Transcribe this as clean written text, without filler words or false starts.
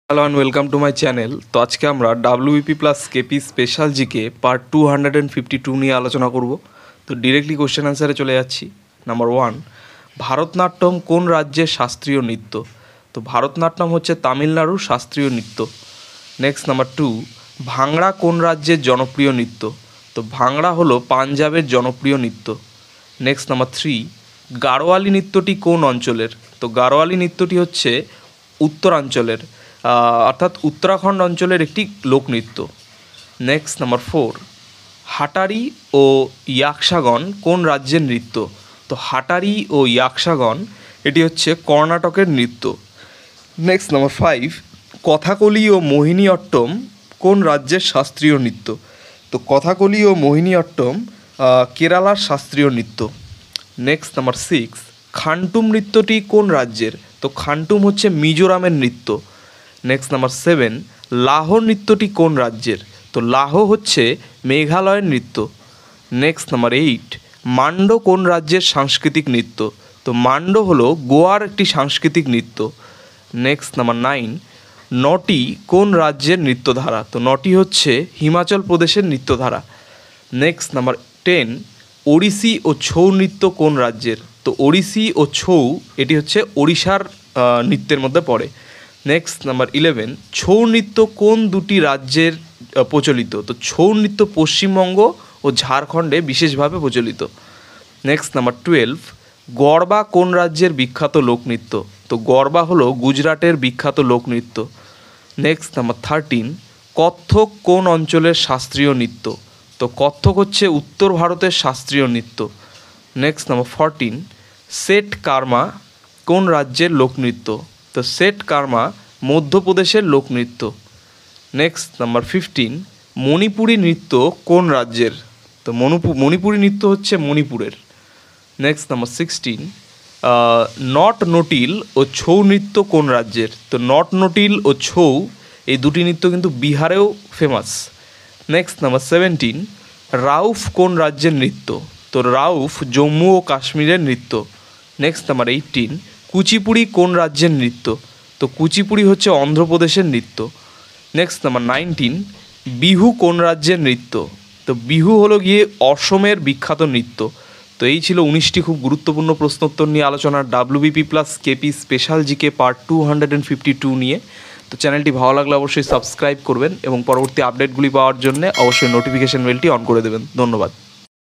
Hello and welcome to my channel. তো আজকে আমরা WBP plus KP special GK part 252 নিয়ে আলোচনা করব। তো ডিরেক্টলি কোশ্চেন অ্যান্সারে চলে যাচ্ছি। নাম্বার 1, ভারতনাট্যম কোন রাজ্যের শাস্ত্রীয় নৃত্য? তো ভারতনাট্যম হচ্ছে তামিলনাড়ুর শাস্ত্রীয় নৃত্য। নেক্সট নাম্বার 2, ভাংড়া কোন রাজ্যের জনপ্রিয় নৃত্য? তো ভাংড়া হলো পাঞ্জাবের জনপ্রিয় নৃত্য। নেক্সট নাম্বার 3, গাড়োয়ালি নৃত্যটি কোন অঞ্চলের? তো গাড়োয়ালি নৃত্যটি হচ্ছে উত্তরাঞ্চলের অর্থাৎ উত্তরাখণ্ড অঞ্চলের একটি লোকনৃত্য। নেক্সট নাম্বার 4, হাটারি ও ইয়াকশাগন কোন রাজ্যের নৃত্য? তো হাটারি ও ইয়াকশাগন এটি হচ্ছে কর্ণাটকের নৃত্য। নেক্সট নাম্বার 5, কথাকলি ও মোহিনীঅট্টম কোন রাজ্যের শাস্ত্রীয় নৃত্য? তো কথাকলি ও মোহিনীঅট্টম কেরালার শাস্ত্রীয় নৃত্য। নেক্সট নাম্বার 6, খান্টুম নৃত্যটি কোন রাজ্যের? তো খান্টুম হচ্ছে মিজোরামের নৃত্য। নেক্সট নাম্বার 7, লাহো নৃত্যটি কোন রাজ্যের? তো লাহো হচ্ছে মেঘালয়ের নৃত্য। নেক্সট নাম্বার 8, মান্ডো কোন রাজ্যের সাংস্কৃতিক নৃত্য? তো মান্ডো হলো গোয়ার একটি সাংস্কৃতিক নৃত্য। নেক্সট নাম্বার 9, নটি কোন রাজ্যের নৃত্যধারা? তো নটি হচ্ছে হিমাচল প্রদেশের নৃত্যধারা। নেক্সট নাম্বার 10, ওড়িশি ও ছৌ নৃত্য কোন রাজ্যের? তো ওড়িশি ও ছৌ এটি হচ্ছে ওড়িশার নৃত্যের মধ্যে পড়ে। নেক্সট নাম্বার 11, ছৌ নৃত্য কোন দুটি রাজ্যের প্রচলিত? তো ছৌ নৃত্য পশ্চিমবঙ্গ ও ঝাড়খণ্ডে বিশেষভাবে প্রচলিত। নেক্সট নাম্বার 12, গরবা কোন রাজ্যের বিখ্যাত লোকনৃত্য? তো গরবা হলো গুজরাটের বিখ্যাত লোকনৃত্য। নেক্সট নাম্বার 13, কত্থক কোন অঞ্চলের শাস্ত্রীয় নৃত্য? তো কত্থক হচ্ছে উত্তর ভারতের শাস্ত্রীয় নৃত্য। নেক্সট নাম্বার 14, সেট কার্মা কোন রাজ্যের লোকনৃত্য? তো সেট কার্মা মধ্যপ্রদেশের লোকনৃত্য। নেক্সট নাম্বার 15, মণিপুরী নৃত্য কোন রাজ্যের? তো মণিপুরী নৃত্য হচ্ছে মণিপুরের। নেক্সট নাম্বার 16, নট নটিল ও ছৌ নৃত্য কোন রাজ্যের? তো নট নটিল ও ছৌ এই দুটি নৃত্য কিন্তু বিহারেও ফেমাস। নেক্সট নাম্বার 17, রাউফ কোন রাজ্যের নৃত্য? তো রাউফ জম্মু ও কাশ্মীরের নৃত্য। নেক্সট নাম্বার 18, কুচিপুড়ি কোন রাজ্যের নৃত্য? তো কুচিপুড়ি হচ্ছে অন্ধ্রপ্রদেশের নৃত্য। নেক্সট নাম্বার 19, বিহু কোন রাজ্যের নৃত্য? তো বিহু হলো গিয়ে অসমের বিখ্যাত নৃত্য। তো এই ছিল 19টি খুব গুরুত্বপূর্ণ প্রশ্নোত্তর নিয়ে আলোচনা WBP plus KP special GK part 252 নিয়ে। তো চ্যানেলটি ভালো লাগলে অবশ্যই সাবস্ক্রাইব করবেন এবং পরবর্তী আপডেটগুলি পাওয়ার জন্য অবশ্যই নোটিফিকেশন বেলটি অন করে দেবেন। ধন্যবাদ।